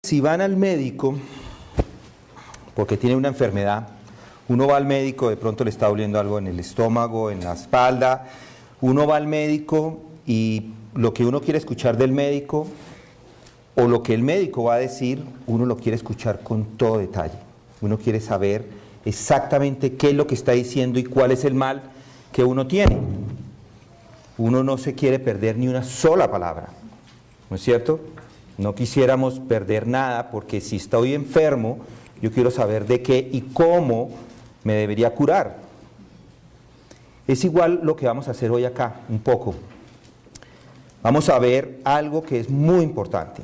si van al médico porque tiene una enfermedad, uno va al médico, de pronto le está doliendo algo en el estómago, en la espalda, uno va al médico y lo que uno quiere escuchar del médico o lo que el médico va a decir, uno lo quiere escuchar con todo detalle. Uno quiere saber exactamente qué es lo que está diciendo y cuál es el mal que uno tiene. Uno no se quiere perder ni una sola palabra, ¿no es cierto? No quisiéramos perder nada porque si estoy enfermo, yo quiero saber de qué y cómo me debería curar. Es igual lo que vamos a hacer hoy acá, un poco. Vamos a ver algo que es muy importante,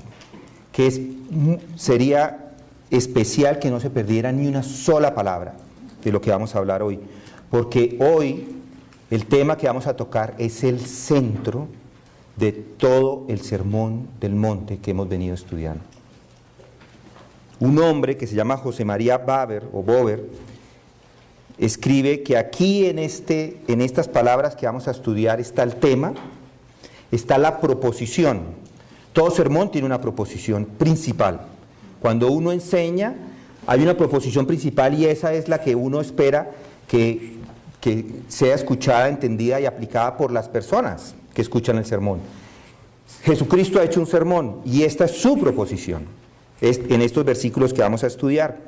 sería especial que no se perdiera ni una sola palabra de lo que vamos a hablar hoy, porque hoy el tema que vamos a tocar es el centro de todo el Sermón del Monte que hemos venido estudiando. Un hombre que se llama José María Bover escribe que aquí en estas palabras que vamos a estudiar está el tema, está la proposición. Todo sermón tiene una proposición principal. Cuando uno enseña, hay una proposición principal y esa es la que uno espera que sea escuchada, entendida y aplicada por las personas que escuchan el sermón. Jesucristo ha hecho un sermón y esta es su proposición, en estos versículos que vamos a estudiar.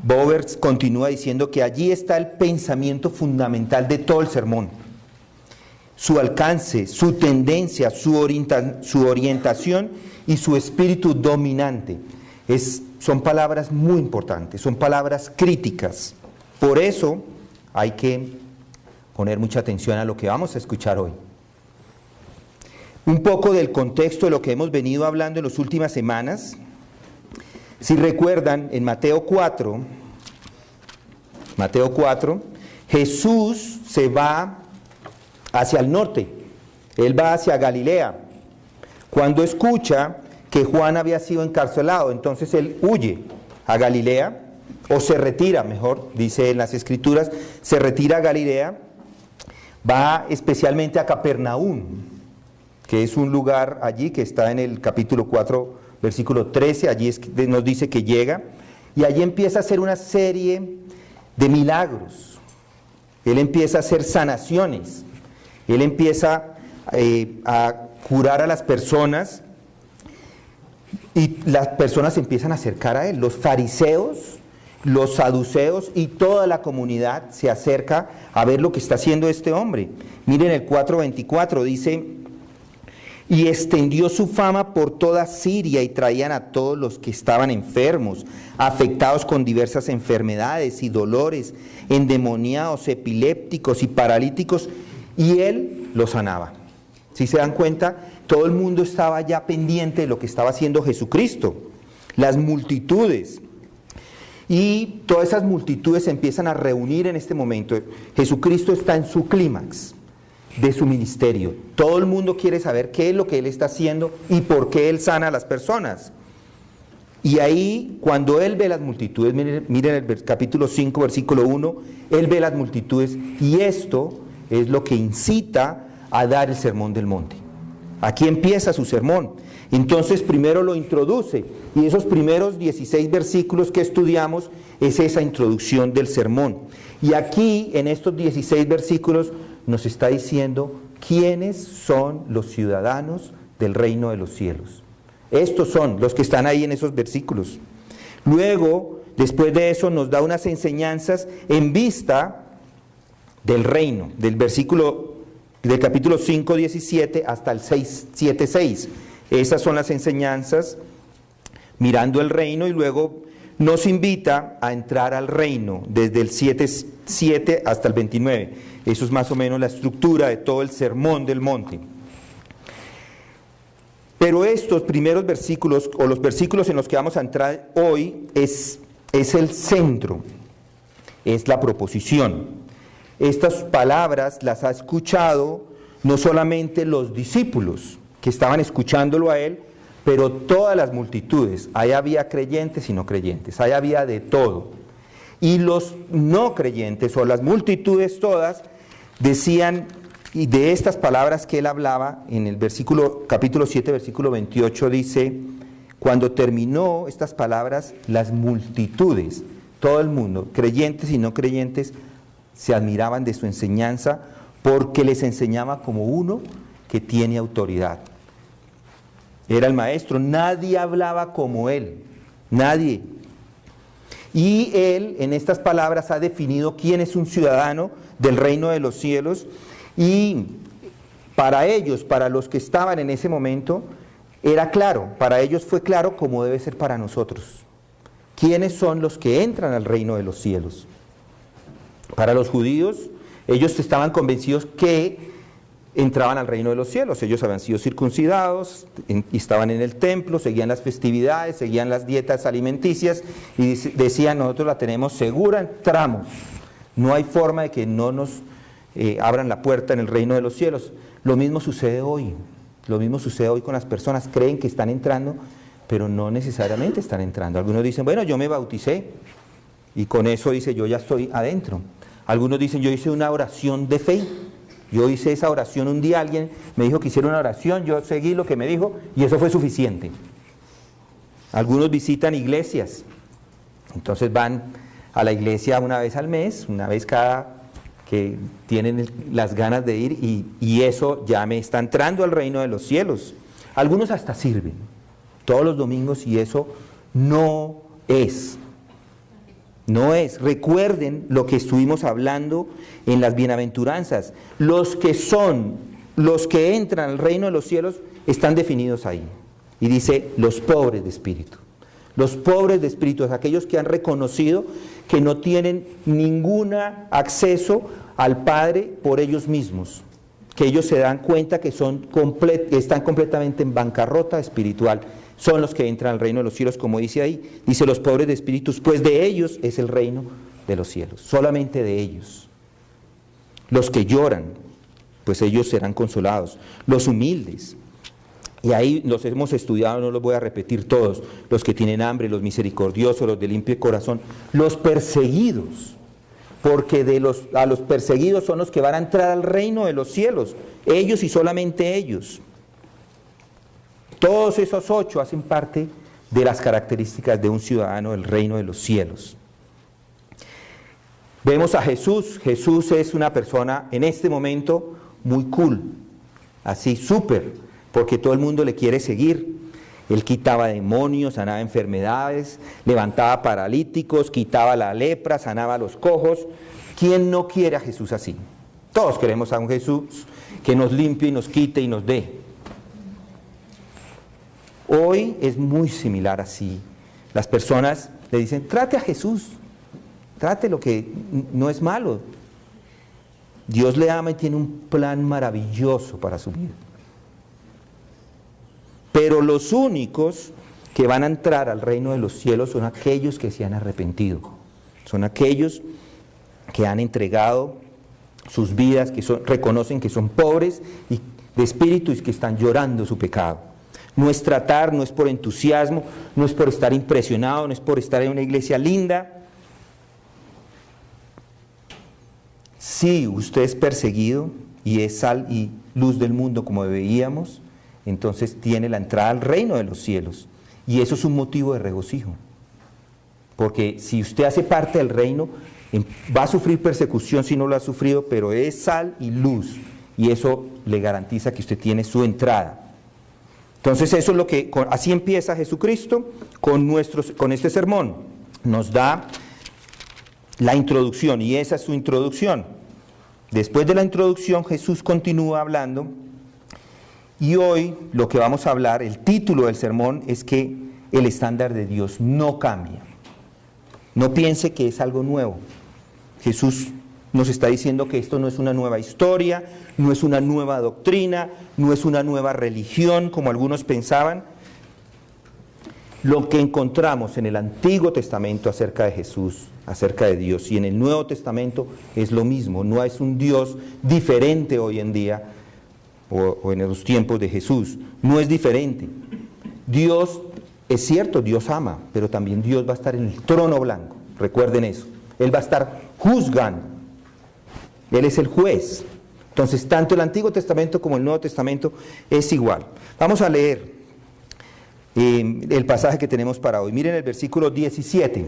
Bover continúa diciendo que allí está el pensamiento fundamental de todo el sermón. Su alcance, su tendencia, su orientación y su espíritu dominante. Son palabras muy importantes, son palabras críticas. Por eso hay que poner mucha atención a lo que vamos a escuchar hoy. Un poco del contexto de lo que hemos venido hablando en las últimas semanas. Si recuerdan, en Mateo 4, Jesús se va hacia el norte, él va hacia Galilea, cuando escucha que Juan había sido encarcelado, entonces él huye a Galilea, o se retira, mejor, dice en las Escrituras, se retira a Galilea, va especialmente a Capernaum, que es un lugar allí que está en el capítulo 4, versículo 13, allí nos dice que llega, y allí empieza a hacer una serie de milagros, él empieza a hacer sanaciones, él empieza a curar a las personas, y las personas se empiezan a acercar a él, los fariseos, los saduceos y toda la comunidad se acerca a ver lo que está haciendo este hombre. Miren el 4:24, dice: y extendió su fama por toda Siria y traían a todos los que estaban enfermos, afectados con diversas enfermedades y dolores, endemoniados, epilépticos y paralíticos, y él los sanaba. Si se dan cuenta, todo el mundo estaba ya pendiente de lo que estaba haciendo Jesucristo, las multitudes. Y todas esas multitudes se empiezan a reunir en este momento. Jesucristo está en su clímax de su ministerio. Todo el mundo quiere saber qué es lo que Él está haciendo y por qué Él sana a las personas. Y ahí, cuando Él ve las multitudes, miren el capítulo 5, versículo 1, Él ve las multitudes y esto es lo que incita a dar el sermón del monte. Aquí empieza su sermón. Entonces primero lo introduce y esos primeros 16 versículos que estudiamos es esa introducción del sermón. Y aquí en estos 16 versículos nos está diciendo quiénes son los ciudadanos del reino de los cielos. Estos son los que están ahí en esos versículos. Luego, después de eso, nos da unas enseñanzas en vista del reino, del capítulo 5, 17 hasta el 6, 7, 6. Esas son las enseñanzas mirando el reino y luego nos invita a entrar al reino desde el 7 hasta el 29. Eso es más o menos la estructura de todo el sermón del monte. Pero estos primeros versículos, o los versículos en los que vamos a entrar hoy, es el centro, es la proposición. Estas palabras las ha escuchado no solamente los discípulos que estaban escuchándolo a él, pero todas las multitudes. Ahí había creyentes y no creyentes, ahí había de todo. Y los no creyentes, o las multitudes todas, decían, y de estas palabras que él hablaba, en el capítulo 7, versículo 28, dice: Cuando terminó estas palabras, las multitudes, todo el mundo, creyentes y no creyentes, se admiraban de su enseñanza porque les enseñaba como uno que tiene autoridad. Era el maestro, nadie hablaba como él, nadie. Y él en estas palabras ha definido quién es un ciudadano del reino de los cielos, y para ellos, para los que estaban en ese momento, era claro, para ellos fue claro como debe ser para nosotros. ¿Quiénes son los que entran al reino de los cielos? Para los judíos, ellos estaban convencidos que entraban al reino de los cielos. Ellos habían sido circuncidados, y estaban en el templo, seguían las festividades, seguían las dietas alimenticias, y decían, nosotros la tenemos segura, entramos. No hay forma de que no nos abran la puerta en el reino de los cielos. Lo mismo sucede hoy. Lo mismo sucede hoy con las personas, creen que están entrando, pero no necesariamente están entrando. Algunos dicen, bueno, yo me bauticé, y con eso dice, yo ya estoy adentro. Algunos dicen, yo hice una oración de fe, yo hice esa oración un día, alguien me dijo que hiciera una oración, yo seguí lo que me dijo, y eso fue suficiente. Algunos visitan iglesias, entonces van a la iglesia una vez al mes, una vez cada que tienen las ganas de ir, y eso ya me está entrando al reino de los cielos. Algunos hasta sirven todos los domingos, y eso no es. Recuerden lo que estuvimos hablando en las bienaventuranzas. Los que entran al reino de los cielos están definidos ahí. Y dice, los pobres de espíritu. Los pobres de espíritu, aquellos que han reconocido que no tienen ningún acceso al Padre por ellos mismos, que ellos se dan cuenta que están completamente en bancarrota espiritual, son los que entran al reino de los cielos, como dice ahí. Dice, los pobres de espíritus, pues de ellos es el reino de los cielos, solamente de ellos. Los que lloran, pues ellos serán consolados. Los humildes, y ahí los hemos estudiado, no los voy a repetir todos, los que tienen hambre, los misericordiosos, los de limpio corazón, los perseguidos, porque a los perseguidos son los que van a entrar al reino de los cielos, ellos y solamente ellos. Todos esos 8 hacen parte de las características de un ciudadano del reino de los cielos. Vemos a Jesús. Jesús es una persona en este momento muy cool, así súper, porque todo el mundo le quiere seguir. Él quitaba demonios, sanaba enfermedades, levantaba paralíticos, quitaba la lepra, sanaba a los cojos. ¿Quién no quiere a Jesús así? Todos queremos a un Jesús que nos limpie y nos quite y nos dé. Hoy es muy similar así. Las personas le dicen, trate a Jesús, trate lo que no es malo. Dios le ama y tiene un plan maravilloso para su vida. Pero los únicos que van a entrar al reino de los cielos son aquellos que se han arrepentido. Son aquellos que han entregado sus vidas, que reconocen que son pobres y de espíritu y que están llorando su pecado. No es tratar, no es por entusiasmo, no es por estar impresionado, no es por estar en una iglesia linda. Si usted es perseguido y es sal y luz del mundo como veíamos, entonces tiene la entrada al reino de los cielos. Y eso es un motivo de regocijo. Porque si usted hace parte del reino, va a sufrir persecución si no lo ha sufrido, pero es sal y luz. Y eso le garantiza que usted tiene su entrada. Entonces eso es lo que, así empieza Jesucristo con este sermón. Nos da la introducción, y esa es su introducción. Después de la introducción, Jesús continúa hablando, y hoy lo que vamos a hablar, el título del sermón, es que el estándar de Dios no cambia. No piense que es algo nuevo. Jesús nos está diciendo que esto no es una nueva historia, no es una nueva doctrina, no es una nueva religión, como algunos pensaban. Lo que encontramos en el Antiguo Testamento acerca de Jesús, acerca de Dios, y en el Nuevo Testamento es lo mismo. No es un Dios diferente hoy en día, o en los tiempos de Jesús. No es diferente. Dios, es cierto, Dios ama, pero también Dios va a estar en el trono blanco. Recuerden eso. Él va a estar juzgando. Él es el juez. Entonces, tanto el Antiguo Testamento como el Nuevo Testamento es igual. Vamos a leer el pasaje que tenemos para hoy. Miren el versículo 17.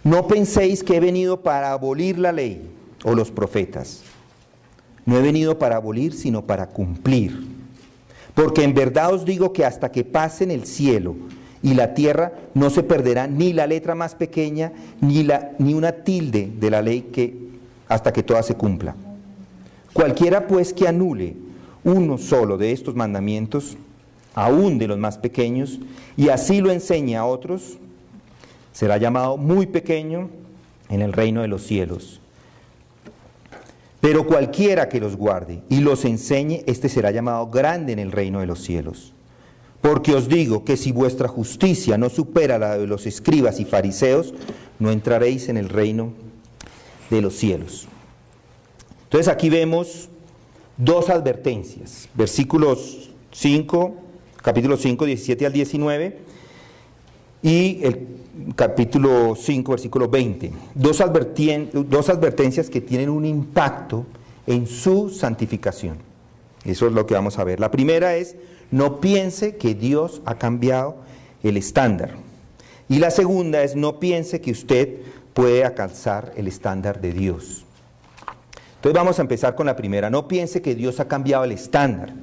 No penséis que he venido para abolir la ley o los profetas. No he venido para abolir, sino para cumplir. Porque en verdad os digo que hasta que pasen el cielo y la tierra, no se perderá ni la letra más pequeña, ni una tilde de la ley hasta que toda se cumpla. Cualquiera pues que anule uno solo de estos mandamientos, aún de los más pequeños, y así lo enseñe a otros, será llamado muy pequeño en el reino de los cielos. Pero cualquiera que los guarde y los enseñe, éste será llamado grande en el reino de los cielos. Porque os digo que si vuestra justicia no supera la de los escribas y fariseos, no entraréis en el reino de los cielos. Entonces aquí vemos dos advertencias, versículos 5, capítulo 5, 17 al 19, y el capítulo 5, versículo 20. Dos advertencias que tienen un impacto en su santificación. Eso es lo que vamos a ver. La primera es, no piense que Dios ha cambiado el estándar. Y la segunda es, no piense que usted puede alcanzar el estándar de Dios. Entonces vamos a empezar con la primera. No piense que Dios ha cambiado el estándar.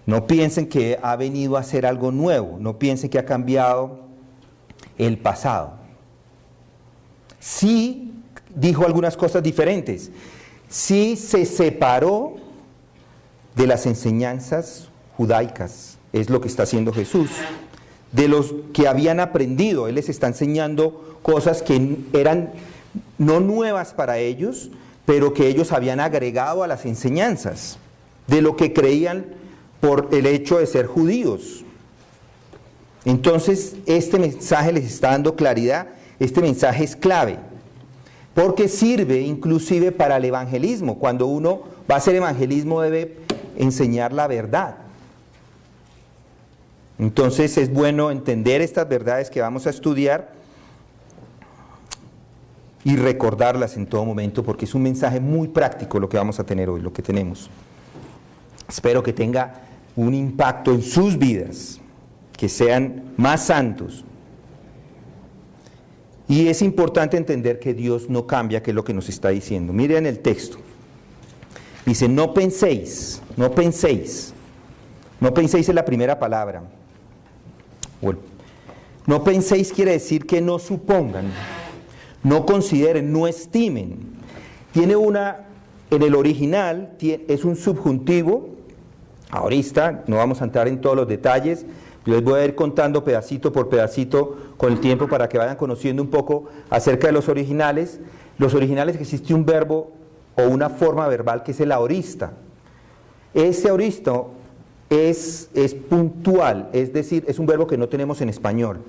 No piensen que ha venido a hacer algo nuevo. No piensen que ha cambiado el pasado. Sí dijo algunas cosas diferentes. Sí se separó de las enseñanzas judaicas. Es lo que está haciendo Jesús. De los que habían aprendido. Él les está enseñando cosas que eran no nuevas para ellos, pero que ellos habían agregado a las enseñanzas. De lo que creían por el hecho de ser judíos. Entonces, este mensaje les está dando claridad, este mensaje es clave, porque sirve inclusive para el evangelismo. Cuando uno va a hacer evangelismo debe enseñar la verdad. Entonces es bueno entender estas verdades que vamos a estudiar y recordarlas en todo momento, porque es un mensaje muy práctico lo que vamos a tener hoy, lo que tenemos. Espero que tenga un impacto en sus vidas, que sean más santos. Y es importante entender que Dios no cambia, que es lo que nos está diciendo. Miren el texto. Dice, no penséis, no penséis. No penséis es la primera palabra. Bueno, no penséis quiere decir que no supongan, no consideren, no estimen. Tiene en el original, es un subjuntivo. Ahorita no vamos a entrar en todos los detalles, yo les voy a ir contando pedacito por pedacito con el tiempo para que vayan conociendo un poco acerca de los originales. Los originales existe un verbo o una forma verbal que es el aorista. Ese aorista es puntual, es decir, es un verbo que no tenemos en español,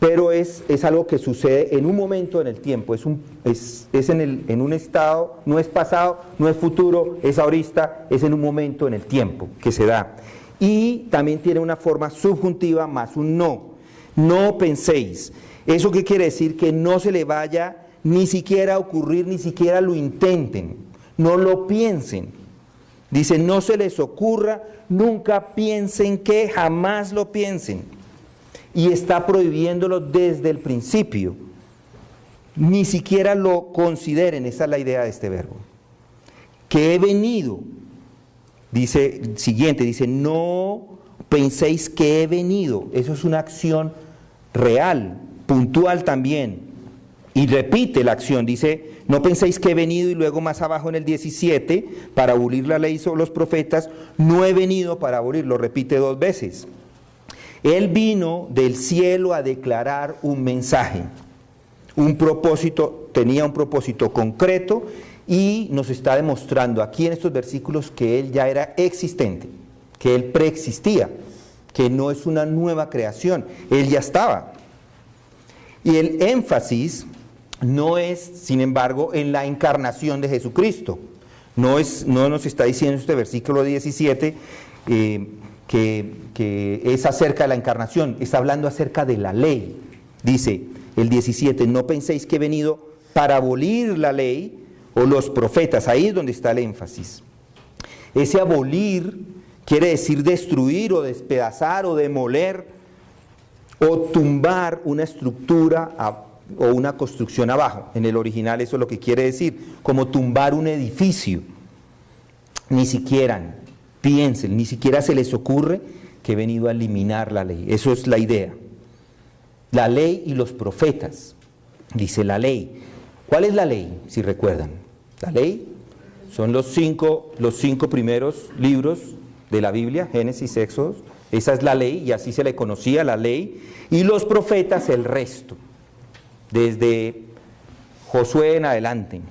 pero es algo que sucede en un momento en el tiempo, es en un estado, no es pasado, no es futuro, es aorista, es en un momento en el tiempo que se da. Y también tiene una forma subjuntiva más un no. No penséis. ¿Eso qué quiere decir? Que no se le vaya ni siquiera a ocurrir, ni siquiera lo intenten, no lo piensen. Dice, no se les ocurra, nunca piensen que, jamás lo piensen. Y está prohibiéndolo desde el principio. Ni siquiera lo consideren, esa es la idea de este verbo. Que he venido, dice el siguiente, dice, no penséis que he venido. Eso es una acción real, puntual también. Y repite la acción, dice, no penséis que he venido, y luego más abajo en el 17, para abolir la ley sobre los profetas, no he venido para abolir, lo repite dos veces. Él vino del cielo a declarar un mensaje, un propósito, tenía un propósito concreto y nos está demostrando aquí en estos versículos que Él ya era existente, que Él preexistía, que no es una nueva creación, Él ya estaba. Y el énfasis no es, sin embargo, en la encarnación de Jesucristo. No nos está diciendo este versículo 17 que es acerca de la encarnación, está hablando acerca de la ley. Dice el 17, no penséis que he venido para abolir la ley o los profetas, ahí es donde está el énfasis. Ese abolir quiere decir destruir o despedazar o demoler o tumbar una estructura o una construcción abajo. En el original eso es lo que quiere decir, como tumbar un edificio. Ni siquiera piensen, ni siquiera se les ocurre que he venido a eliminar la ley. Eso es la idea. La ley y los profetas, dice la ley. ¿Cuál es la ley? Si recuerdan, la ley son los cinco primeros libros de la Biblia, Génesis, Éxodo. Esa es la ley y así se le conocía, la ley. Y los profetas el resto, desde Josué en adelante.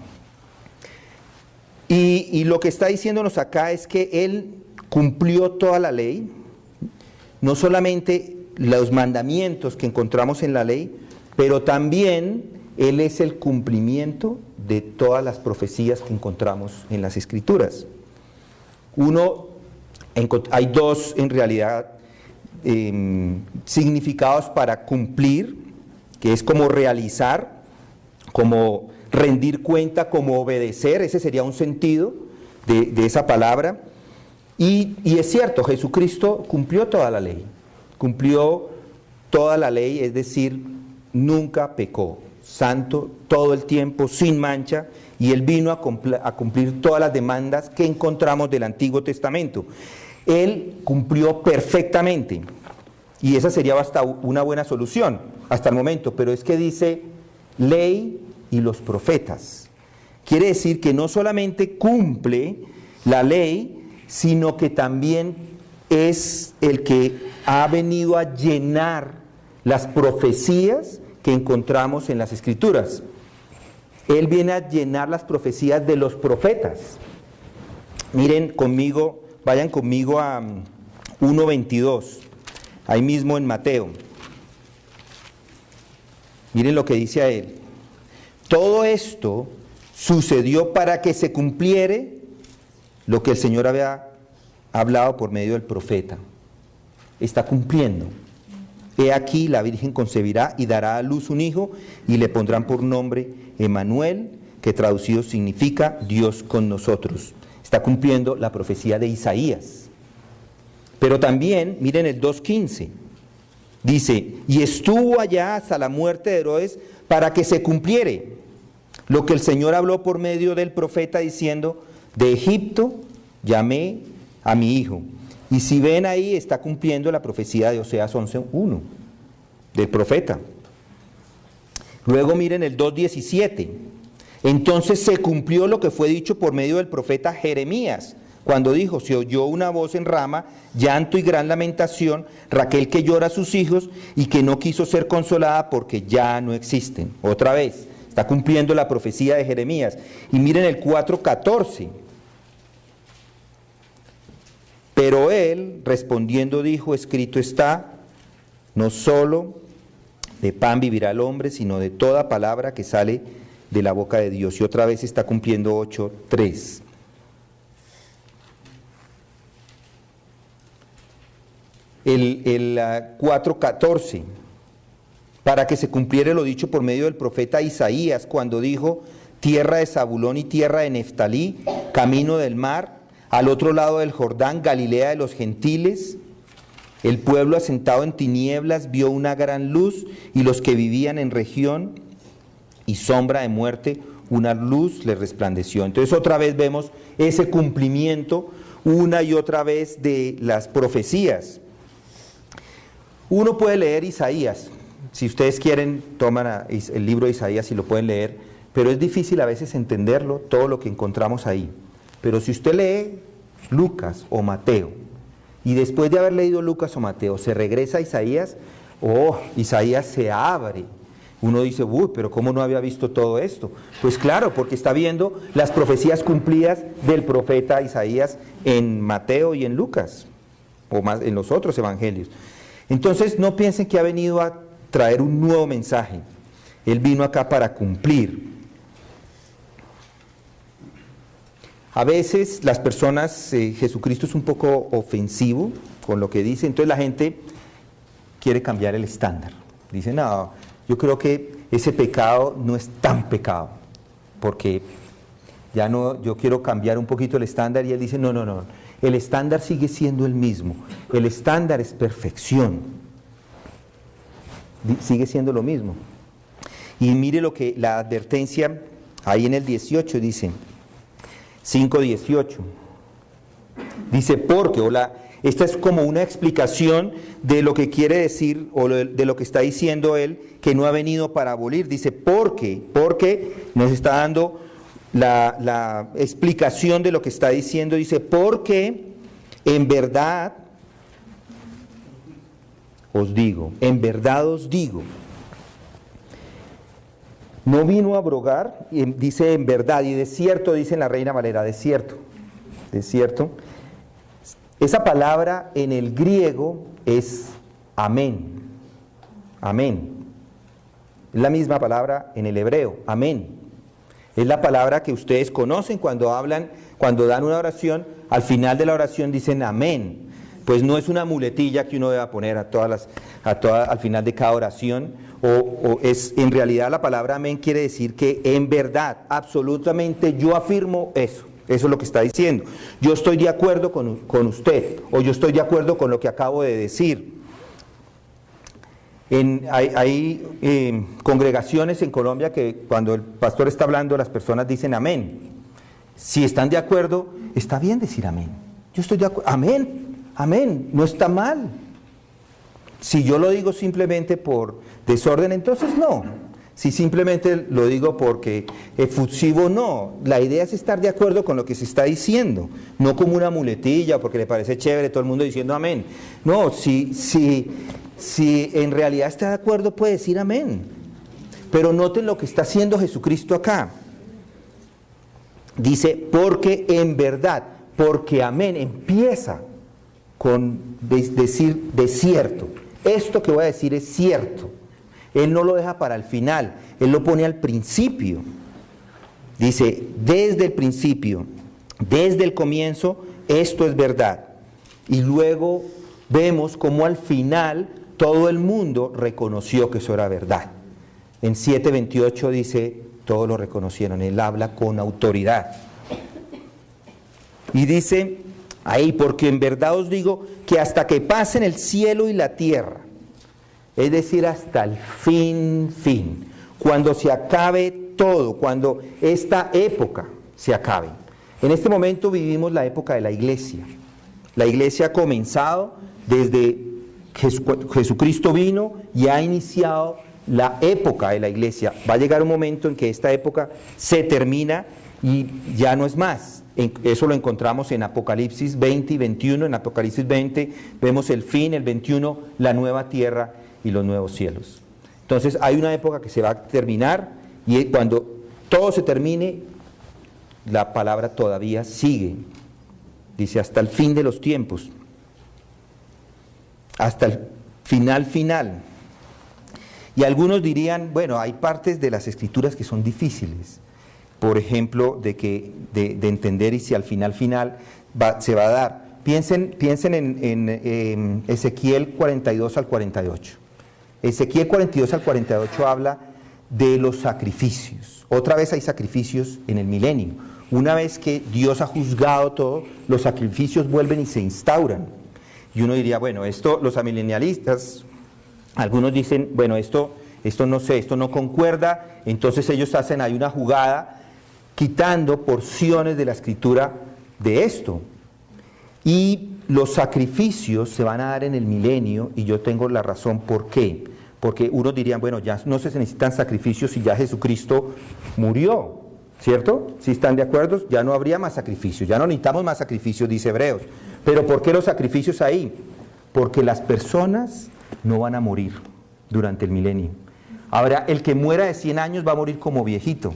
Y lo que está diciéndonos acá es que él cumplió toda la ley, no solamente los mandamientos que encontramos en la ley, pero también él es el cumplimiento de todas las profecías que encontramos en las Escrituras. Hay dos en realidad significados para cumplir, que es como realizar, como rendir cuenta, como obedecer. Ese sería un sentido de esa palabra. Y es cierto, Jesucristo cumplió toda la ley, es decir, nunca pecó, santo todo el tiempo, sin mancha, y él vino a cumplir todas las demandas que encontramos del Antiguo Testamento. Él cumplió perfectamente, y esa sería hasta una buena solución hasta el momento, pero es que dice ley y los profetas. Quiere decir que no solamente cumple la ley, sino que también es el que ha venido a llenar las profecías que encontramos en las Escrituras. Él viene a llenar las profecías de los profetas. Miren conmigo, vayan conmigo a 1:22, ahí mismo en Mateo. Miren lo que dice a él. Todo esto sucedió para que se cumpliere lo que el Señor había hablado por medio del profeta. Está cumpliendo. He aquí, la Virgen concebirá y dará a luz un hijo y le pondrán por nombre Emmanuel, que traducido significa Dios con nosotros. Está cumpliendo la profecía de Isaías. Pero también, miren el 2:15, dice, y estuvo allá hasta la muerte de Herodes para que se cumpliere lo que el Señor habló por medio del profeta diciendo, de Egipto llamé a mi hijo. Y si ven ahí, está cumpliendo la profecía de Oseas 11:1 del profeta. Luego miren el 2:17. Entonces se cumplió lo que fue dicho por medio del profeta Jeremías, cuando dijo, se oyó una voz en Rama, llanto y gran lamentación, Raquel que llora a sus hijos y que no quiso ser consolada porque ya no existen. Otra vez, está cumpliendo la profecía de Jeremías. Y miren el 4:14. Pero él, respondiendo, dijo, escrito está, no solo de pan vivirá el hombre, sino de toda palabra que sale de la boca de Dios. Y otra vez está cumpliendo 8:3. El 4:14, para que se cumpliera lo dicho por medio del profeta Isaías, cuando dijo, tierra de Zabulón y tierra de Neftalí, camino del mar, al otro lado del Jordán, Galilea de los gentiles, el pueblo asentado en tinieblas vio una gran luz, y los que vivían en región y sombra de muerte, una luz les resplandeció. Entonces otra vez vemos ese cumplimiento una y otra vez de las profecías. Uno puede leer Isaías, si ustedes quieren toman el libro de Isaías y lo pueden leer, pero es difícil a veces entenderlo, todo lo que encontramos ahí. Pero si usted lee Lucas o Mateo, y después de haber leído Lucas o Mateo, se regresa a Isaías, Isaías se abre. Uno dice, pero ¿cómo no había visto todo esto? Pues claro, porque está viendo las profecías cumplidas del profeta Isaías en Mateo y en Lucas, o más en los otros evangelios. Entonces no piensen que ha venido a traer un nuevo mensaje. Él vino acá para cumplir. A veces las personas, Jesucristo es un poco ofensivo con lo que dice, entonces la gente quiere cambiar el estándar. Dice, no, yo creo que ese pecado no es tan pecado, porque ya no, yo quiero cambiar un poquito el estándar, y él dice, no, el estándar sigue siendo el mismo. El estándar es perfección. Sigue siendo lo mismo. Y mire lo que la advertencia ahí en el 18 dice, 5:18. Dice porque, esta es como una explicación de lo que quiere decir, o de lo que está diciendo él, que no ha venido para abolir. Dice porque nos está dando la explicación de lo que está diciendo. Dice porque en verdad os digo, no vino a abrogar, dice en verdad, y de cierto, dice en la Reina Valera, de cierto. Esa palabra en el griego es amén. Es la misma palabra en el hebreo, amén. Es la palabra que ustedes conocen cuando dan una oración, al final de la oración dicen amén. Pues no es una muletilla que uno deba poner al final de cada oración, en realidad la palabra amén quiere decir que en verdad, absolutamente yo afirmo eso. Eso es lo que está diciendo. Yo estoy de acuerdo con usted, o yo estoy de acuerdo con lo que acabo de decir. Hay congregaciones en Colombia que cuando el pastor está hablando, las personas dicen amén. Si están de acuerdo, está bien decir amén. Yo estoy de acuerdo. Amén, no está mal. Si yo lo digo simplemente por desorden, entonces no. Si simplemente lo digo porque efusivo, no. La idea es estar de acuerdo con lo que se está diciendo, no como una muletilla, porque le parece chévere todo el mundo diciendo amén. No, si en realidad está de acuerdo puede decir amén. Pero noten lo que está haciendo Jesucristo acá. Dice, porque en verdad, porque amén, empieza con decir de cierto. Esto que voy a decir es cierto. Él no lo deja para el final, Él lo pone al principio. Dice, desde el principio, desde el comienzo, esto es verdad. Y luego vemos cómo al final todo el mundo reconoció que eso era verdad. En 7:28 dice, todos lo reconocieron, Él habla con autoridad. Y dice, ahí, porque en verdad os digo que hasta que pasen el cielo y la tierra, es decir, hasta el fin, cuando se acabe todo, cuando esta época se acabe. En este momento vivimos la época de la iglesia. La iglesia ha comenzado desde Jesucristo vino y ha iniciado la época de la iglesia. Va a llegar un momento en que esta época se termina y ya no es más. Eso lo encontramos en Apocalipsis 20 y 21. En Apocalipsis 20 vemos el fin, el 21, la nueva tierra y los nuevos cielos. Entonces hay una época que se va a terminar y cuando todo se termine, la palabra todavía sigue. Dice hasta el fin de los tiempos, hasta el final. Y algunos dirían, bueno, hay partes de las escrituras que son difíciles, por ejemplo, de entender, y si al final se va a dar. Piensen en Ezequiel 42 al 48. Ezequiel 42 al 48 habla de los sacrificios. Otra vez hay sacrificios en el milenio. Una vez que Dios ha juzgado todo, los sacrificios vuelven y se instauran. Y uno diría, bueno, esto, los amilenialistas, algunos dicen, bueno, esto no sé, esto no concuerda, entonces ellos hacen ahí una jugada quitando porciones de la escritura de esto. Y los sacrificios se van a dar en el milenio, y yo tengo la razón por qué. Porque unos dirían, bueno, ya no se necesitan sacrificios si ya Jesucristo murió, ¿cierto? Si están de acuerdo, ya no habría más sacrificios, ya no necesitamos más sacrificios, dice Hebreos. Pero ¿por qué los sacrificios ahí? Porque las personas no van a morir durante el milenio. Ahora, el que muera de 100 años va a morir como viejito,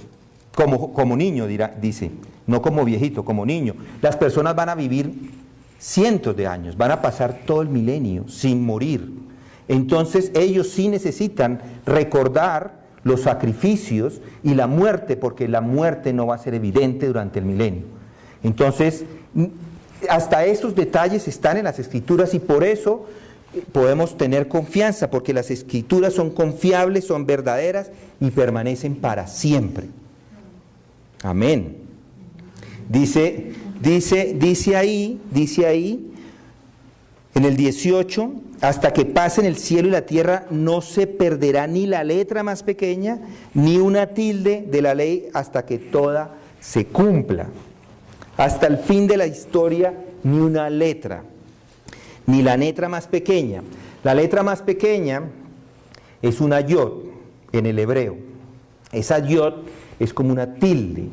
como niño, dice, no como viejito, como niño. Las personas van a vivir cientos de años, van a pasar todo el milenio sin morir. Entonces ellos sí necesitan recordar los sacrificios y la muerte, porque la muerte no va a ser evidente durante el milenio. Entonces, hasta esos detalles están en las escrituras y por eso podemos tener confianza, porque las escrituras son confiables, son verdaderas y permanecen para siempre. Amén. Dice, Dice ahí, en el 18, hasta que pasen el cielo y la tierra no se perderá ni la letra más pequeña, ni una tilde de la ley hasta que toda se cumpla. Hasta el fin de la historia, ni una letra, ni la letra más pequeña. La letra más pequeña es una yod en el hebreo. Esa yod es como una tilde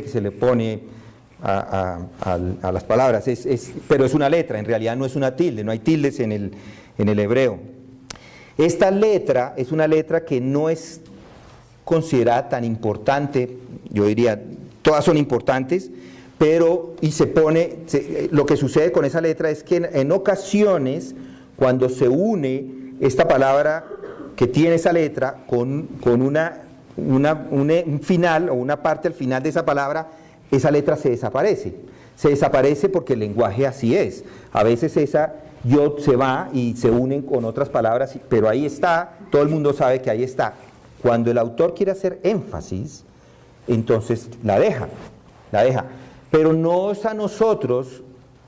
que se le pone a las palabras, pero es una letra, en realidad no es una tilde, no hay tildes en el hebreo. Esta letra es una letra que no es considerada tan importante, yo diría, todas son importantes, pero lo que sucede con esa letra es que en ocasiones, cuando se une esta palabra que tiene esa letra con un final o una parte al final de esa palabra, esa letra se desaparece. Se desaparece porque el lenguaje así es. A veces esa yod se va y se unen con otras palabras, pero ahí está, todo el mundo sabe que ahí está. Cuando el autor quiere hacer énfasis, entonces la deja. Pero no es a nosotros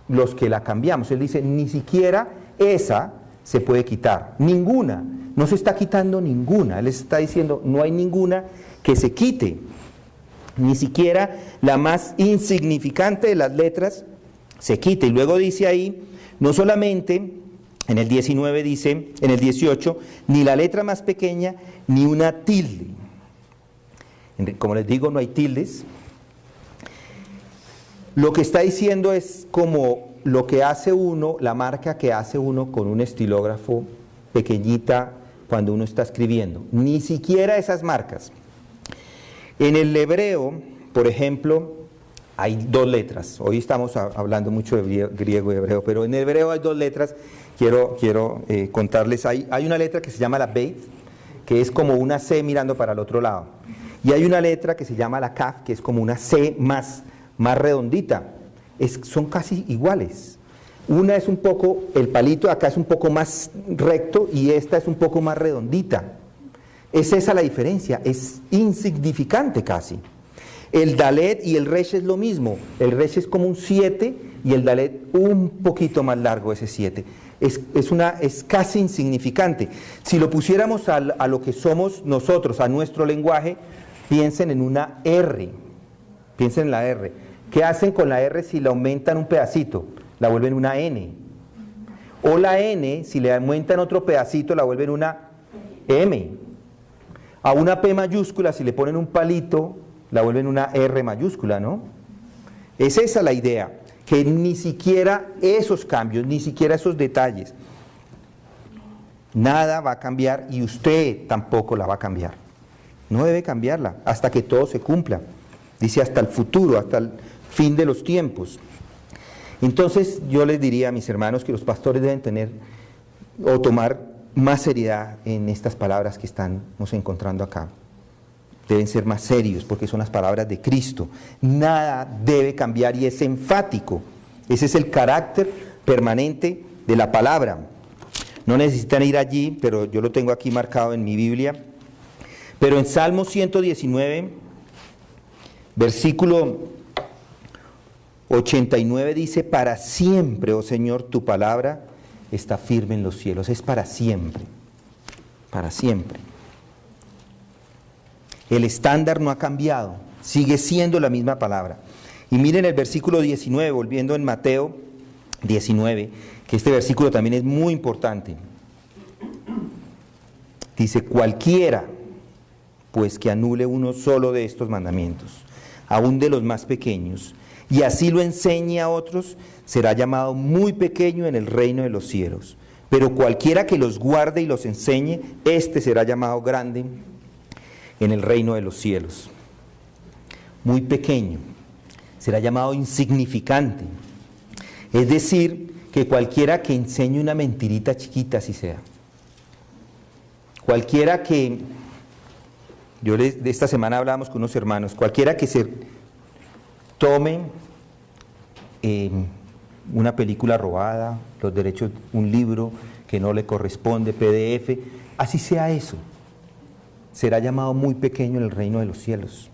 los que la cambiamos. Él dice, ni siquiera esa se puede quitar, ninguna. No se está quitando ninguna. Él está diciendo, no hay ninguna que se quite. Ni siquiera la más insignificante de las letras se quite. Y luego dice ahí, no solamente, en el 19 dice, en el 18, ni la letra más pequeña, ni una tilde. Como les digo, no hay tildes. Lo que está diciendo es como lo que hace uno, la marca que hace uno con un estilógrafo pequeñita cuando uno está escribiendo. Ni siquiera esas marcas. En el hebreo, por ejemplo, hay dos letras. Hoy estamos hablando mucho de griego y hebreo, pero en el hebreo hay dos letras. Quiero contarles. Hay una letra que se llama la Beit, que es como una C mirando para el otro lado. Y hay una letra que se llama la Kaf, que es como una C más redondita. Son casi iguales. Una es un poco, el palito de acá es un poco más recto y esta es un poco más redondita. Es esa la diferencia, es insignificante casi. El Dalet y el Resh es lo mismo. El Resh es como un 7 y el Dalet un poquito más largo, ese 7. Es casi insignificante. Si lo pusiéramos a lo que somos nosotros, a nuestro lenguaje, piensen en una R. Piensen en la R. ¿Qué hacen con la R si la aumentan un pedacito? La vuelven una N. O la N, si le aumentan otro pedacito, la vuelven una M. A una P mayúscula, si le ponen un palito, la vuelven una R mayúscula, ¿no? Es esa la idea, que ni siquiera esos cambios, ni siquiera esos detalles, nada va a cambiar y usted tampoco la va a cambiar. No debe cambiarla hasta que todo se cumpla. Dice hasta el futuro, hasta el fin de los tiempos. Entonces yo les diría a mis hermanos que los pastores deben tener o tomar más seriedad en estas palabras que estamos encontrando acá. Deben ser más serios porque son las palabras de Cristo. Nada debe cambiar y es enfático. Ese es el carácter permanente de la palabra. No necesitan ir allí, pero yo lo tengo aquí marcado en mi Biblia. Pero en Salmo 119, versículo 89 dice, para siempre, oh Señor, tu palabra está firme en los cielos. Es para siempre, para siempre. El estándar no ha cambiado, sigue siendo la misma palabra. Y miren el versículo 19, volviendo en Mateo 19, que este versículo también es muy importante. Dice, cualquiera, pues que anule uno solo de estos mandamientos, aún de los más pequeños, y así lo enseñe a otros, será llamado muy pequeño en el reino de los cielos. Pero cualquiera que los guarde y los enseñe, éste será llamado grande en el reino de los cielos. Muy pequeño, será llamado insignificante. Es decir, que cualquiera que enseñe una mentirita chiquita, así sea. Cualquiera que, de esta semana hablábamos con unos hermanos, cualquiera que se tome una película robada, los derechos, un libro que no le corresponde, PDF, así sea eso, será llamado muy pequeño en el reino de los cielos.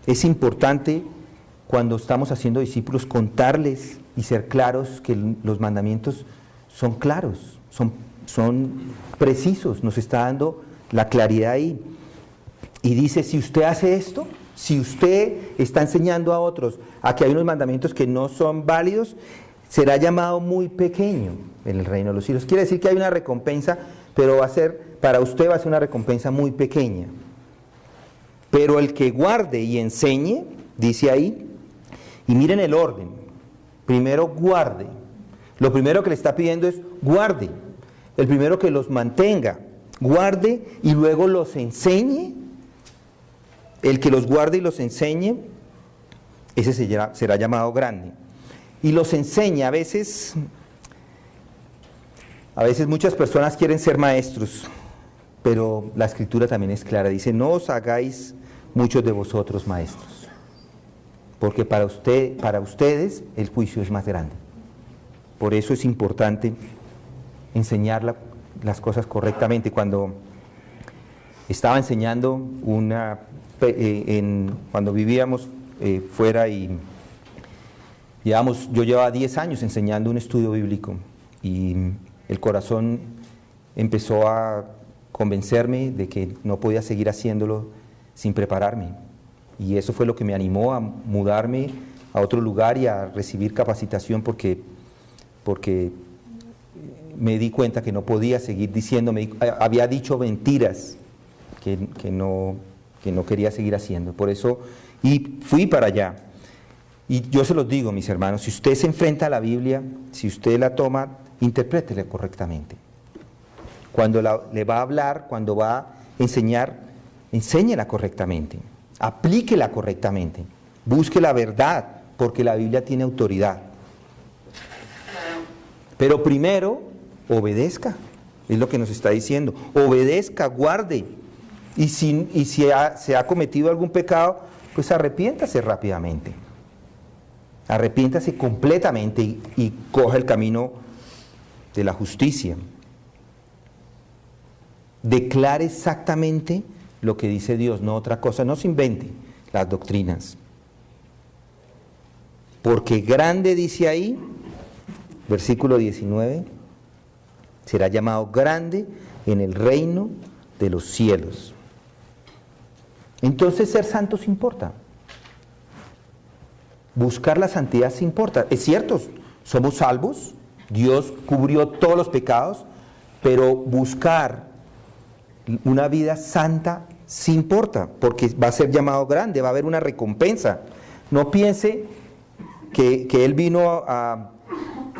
Es importante cuando estamos haciendo discípulos, contarles y ser claros que los mandamientos son claros, son precisos, nos está dando la claridad ahí. Y dice, si usted hace esto, si usted está enseñando a otros a que hay unos mandamientos que no son válidos, será llamado muy pequeño en el reino de los cielos. Quiere decir que hay una recompensa, pero para usted va a ser una recompensa muy pequeña. Pero el que guarde y enseñe, dice ahí, y miren el orden, primero guarde. Lo primero que le está pidiendo es guarde. El primero que los mantenga, guarde y luego los enseñe. El que los guarde y los enseñe, ese será llamado grande. Y los enseña, a veces muchas personas quieren ser maestros, pero la Escritura también es clara, dice, no os hagáis muchos de vosotros maestros, porque para ustedes el juicio es más grande. Por eso es importante enseñar las cosas correctamente. Cuando estaba enseñando cuando vivíamos fuera y yo llevaba 10 años enseñando un estudio bíblico y el corazón empezó a convencerme de que no podía seguir haciéndolo sin prepararme. Y eso fue lo que me animó a mudarme a otro lugar y a recibir capacitación porque me di cuenta que no podía seguir diciéndome, había dicho mentiras que no quería seguir haciendo. Por eso, y fui para allá. Y yo se los digo, mis hermanos, si usted se enfrenta a la Biblia, si usted la toma, interprétela correctamente. Cuando le va a hablar, cuando va a enseñar, enséñela correctamente, aplíquela correctamente, busque la verdad, porque la Biblia tiene autoridad. Pero primero, obedezca, es lo que nos está diciendo, obedezca, guarde, y si se ha cometido algún pecado, pues arrepiéntase rápidamente. Arrepiéntase completamente y coja el camino de la justicia. Declare exactamente lo que dice Dios, no otra cosa, no se invente las doctrinas. Porque grande, dice ahí, versículo 19, será llamado grande en el reino de los cielos. Entonces ser santos importa. Buscar la santidad sí importa. Es cierto, somos salvos, Dios cubrió todos los pecados, pero buscar una vida santa sí importa, porque va a ser llamado grande, va a haber una recompensa. No piense que Él vino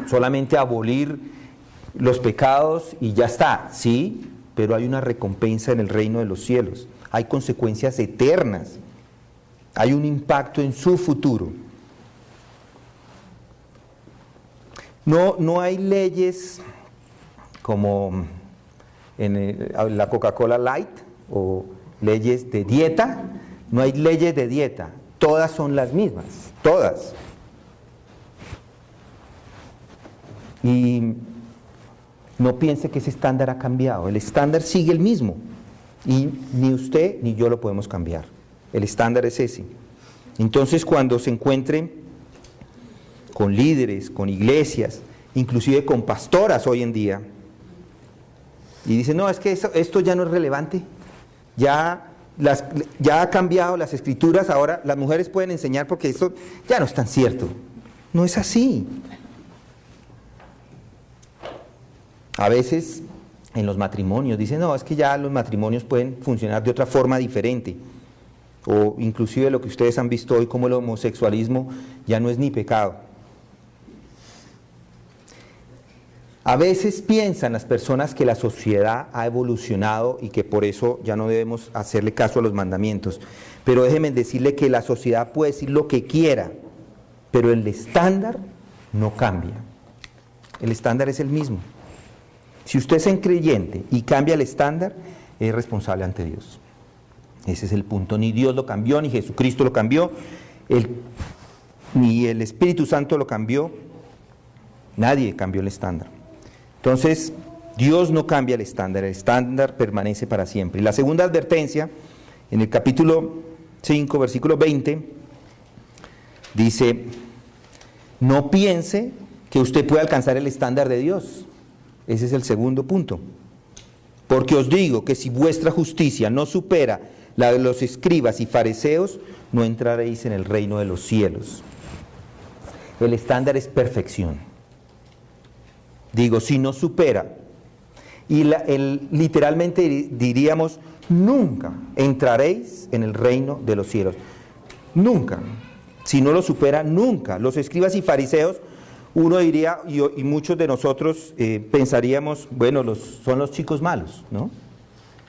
solamente a abolir los pecados y ya está, sí, pero hay una recompensa en el reino de los cielos, hay consecuencias eternas, hay un impacto en su futuro. No hay leyes como en la Coca-Cola Light o leyes de dieta, no hay leyes de dieta, todas son las mismas, todas. Y no piense que ese estándar ha cambiado, el estándar sigue el mismo y ni usted ni yo lo podemos cambiar, el estándar es ese. Entonces cuando se encuentre con líderes, con iglesias, inclusive con pastoras hoy en día, y dicen, no, es que esto ya no es relevante, ya ha cambiado las escrituras, ahora las mujeres pueden enseñar porque esto ya no es tan cierto. No es así. A veces en los matrimonios dicen, no, es que ya los matrimonios pueden funcionar de otra forma diferente, o inclusive lo que ustedes han visto hoy como el homosexualismo ya no es ni pecado. A veces piensan las personas que la sociedad ha evolucionado y que por eso ya no debemos hacerle caso a los mandamientos, pero déjenme decirle que la sociedad puede decir lo que quiera, pero el estándar no cambia, el estándar es el mismo. Si usted es un creyente y cambia el estándar, es responsable ante Dios. Ese es el punto, ni Dios lo cambió, ni Jesucristo lo cambió, ni el Espíritu Santo lo cambió, nadie cambió el estándar. Entonces, Dios no cambia el estándar permanece para siempre. Y la segunda advertencia, en el capítulo 5, versículo 20, Dice, no piense que usted puede alcanzar el estándar de Dios. Ese es el segundo punto. Porque os digo que si vuestra justicia no supera la de los escribas y fariseos, no entraréis en el reino de los cielos. El estándar es perfección. Digo, si no supera. Y literalmente diríamos, nunca entraréis en el reino de los cielos. Nunca. Si no lo supera, nunca. Los escribas y fariseos, uno diría, y muchos de nosotros pensaríamos, bueno, son los chicos malos, ¿no?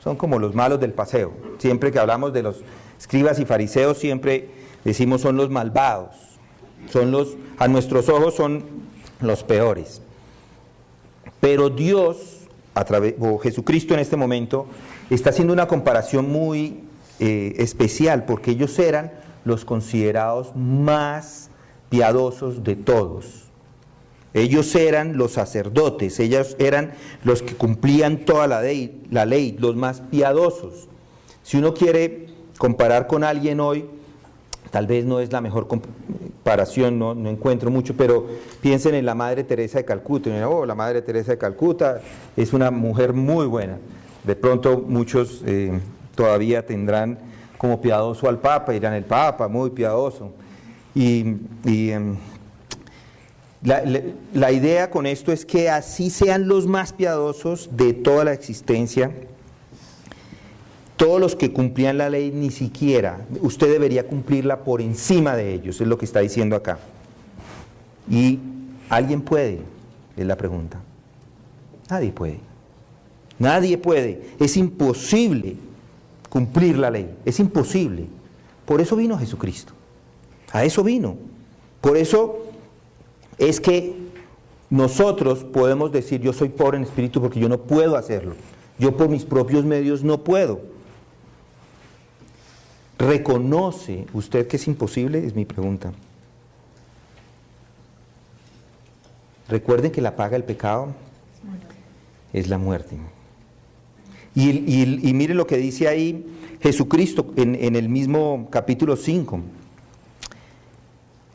Son como los malos del paseo. Siempre que hablamos de los escribas y fariseos, siempre decimos son los malvados. A nuestros ojos son los peores. Pero Dios, o Jesucristo en este momento, está haciendo una comparación muy especial, porque ellos eran los considerados más piadosos de todos. Ellos eran los sacerdotes, ellos eran los que cumplían toda la ley, los más piadosos. Si uno quiere comparar con alguien hoy, tal vez no es la mejor comparación, no encuentro mucho, pero piensen en la Madre Teresa de Calcuta. La Madre Teresa de Calcuta es una mujer muy buena. De pronto muchos todavía tendrán como piadoso al Papa, dirán el Papa, muy piadoso. La idea con esto es que así sean los más piadosos de toda la existencia, todos los que cumplían la ley, ni siquiera, usted debería cumplirla por encima de ellos, es lo que está diciendo acá. ¿Y alguien puede? Es la pregunta. Nadie puede. Nadie puede. Es imposible cumplir la ley, es imposible. Por eso vino Jesucristo. A eso vino. Por eso es que nosotros podemos decir, yo soy pobre en espíritu porque yo no puedo hacerlo. Yo por mis propios medios no puedo. ¿Reconoce usted que es imposible? Es mi pregunta. Recuerden que la paga del pecado es la muerte. Y mire lo que dice ahí Jesucristo en el mismo capítulo 5.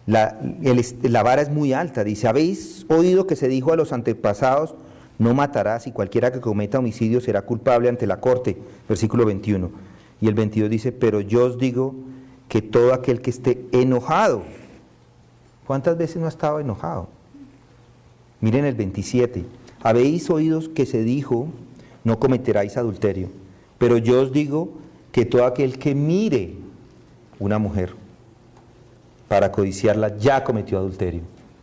La vara es muy alta, dice, habéis oído que se dijo a los antepasados, no matarás, y cualquiera que cometa homicidio será culpable ante la corte, versículo 21. Y el 22 dice, pero yo os digo que todo aquel que esté enojado, ¿cuántas veces no ha estado enojado? Miren el 27, habéis oído que se dijo, no cometeráis adulterio, pero yo os digo que todo aquel que mire una mujer para codiciarla ya cometió adulterio.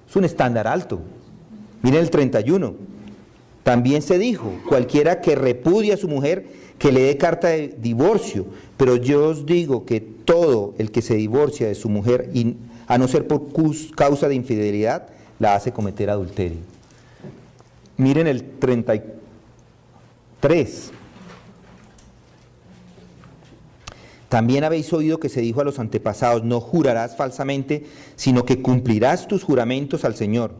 Es un estándar alto. Miren el 31. También se dijo, cualquiera que repudie a su mujer, que le dé carta de divorcio, pero yo os digo que todo el que se divorcia de su mujer, y a no ser por causa de infidelidad, la hace cometer adulterio. Miren el 33. También habéis oído que se dijo a los antepasados, no jurarás falsamente, sino que cumplirás tus juramentos al Señor.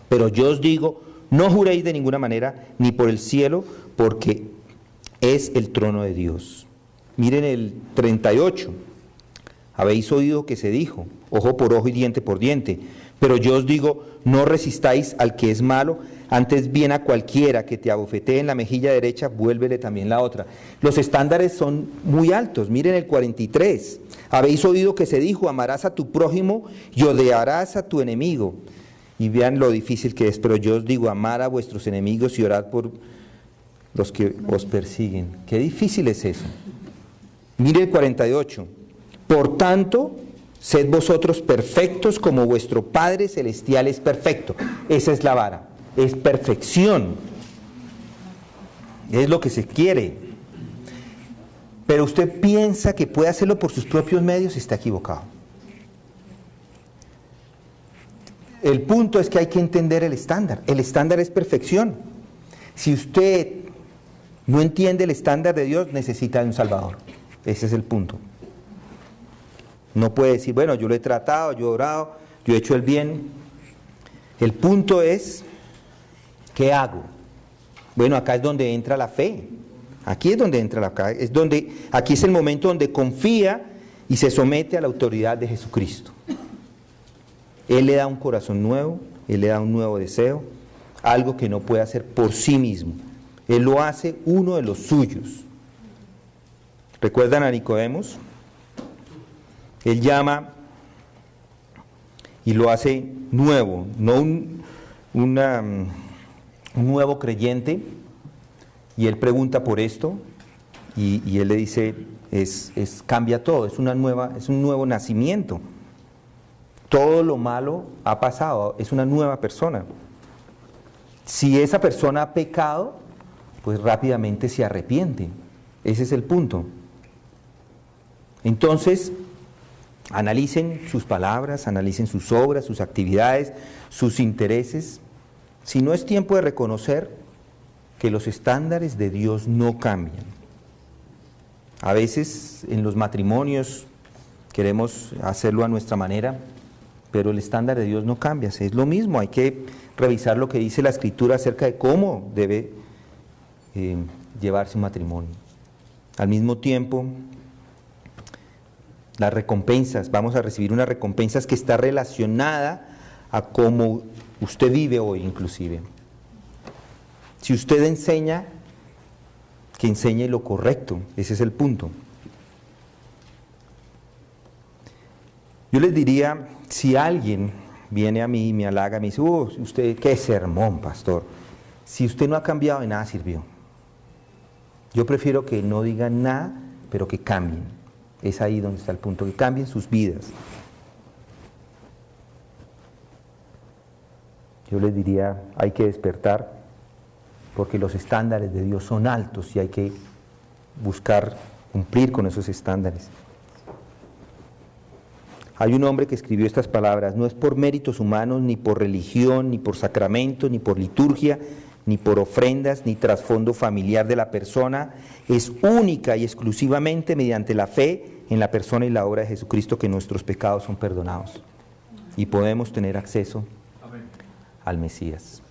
Pero yo os digo, no juréis de ninguna manera, ni por el cielo, porque es el trono de Dios. Miren el 38. Habéis oído que se dijo, ojo por ojo y diente por diente. Pero yo os digo, no resistáis al que es malo, antes bien a cualquiera que te abofetee en la mejilla derecha, vuélvele también la otra. Los estándares son muy altos. Miren el 43. Habéis oído que se dijo, amarás a tu prójimo y odiarás a tu enemigo. Y vean lo difícil que es, pero yo os digo, amar a vuestros enemigos y orad por los que os persiguen. Qué difícil es eso. Mire el 48. Por tanto, sed vosotros perfectos como vuestro Padre Celestial es perfecto. Esa es la vara. Es perfección, es lo que se quiere. Pero usted piensa que puede hacerlo por sus propios medios, está equivocado. El punto es que hay que entender el estándar. El estándar es perfección. Si usted no entiende el estándar de Dios, necesita un Salvador. Ese es el punto. No puede decir, bueno, yo lo he tratado, yo he orado, yo he hecho el bien. El punto es, ¿qué hago? Bueno, acá es donde entra la fe. Aquí es donde entra la fe. Aquí es el momento donde confía y se somete a la autoridad de Jesucristo. Él le da un corazón nuevo, Él le da un nuevo deseo, algo que no puede hacer por sí mismo. Él lo hace uno de los suyos. ¿Recuerdan a Nicodemos? Él llama y lo hace nuevo, no un nuevo creyente, y él pregunta por esto, y él le dice, cambia todo, es un nuevo nacimiento. Todo lo malo ha pasado, es una nueva persona. Si esa persona ha pecado, pues rápidamente se arrepiente. Ese es el punto. Entonces, analicen sus palabras, analicen sus obras, sus actividades, sus intereses. Si no, es tiempo de reconocer que los estándares de Dios no cambian. A veces en los matrimonios queremos hacerlo a nuestra manera, pero el estándar de Dios no cambia, es lo mismo. Hay que revisar lo que dice la Escritura acerca de cómo debe llevarse un matrimonio. Al mismo tiempo, las recompensas, vamos a recibir unas recompensas que está relacionada a cómo usted vive hoy inclusive. Si usted enseña, que enseñe lo correcto, ese es el punto. Yo les diría, si alguien viene a mí y me halaga, me dice, usted, qué sermón, pastor. Si usted no ha cambiado, de nada sirvió. Yo prefiero que no digan nada, pero que cambien. Es ahí donde está el punto, que cambien sus vidas. Yo les diría, hay que despertar, porque los estándares de Dios son altos y hay que buscar cumplir con esos estándares. Hay un hombre que escribió estas palabras: no es por méritos humanos, ni por religión, ni por sacramento, ni por liturgia, ni por ofrendas, ni trasfondo familiar de la persona, es única y exclusivamente mediante la fe en la persona y la obra de Jesucristo que nuestros pecados son perdonados y podemos tener acceso al Mesías.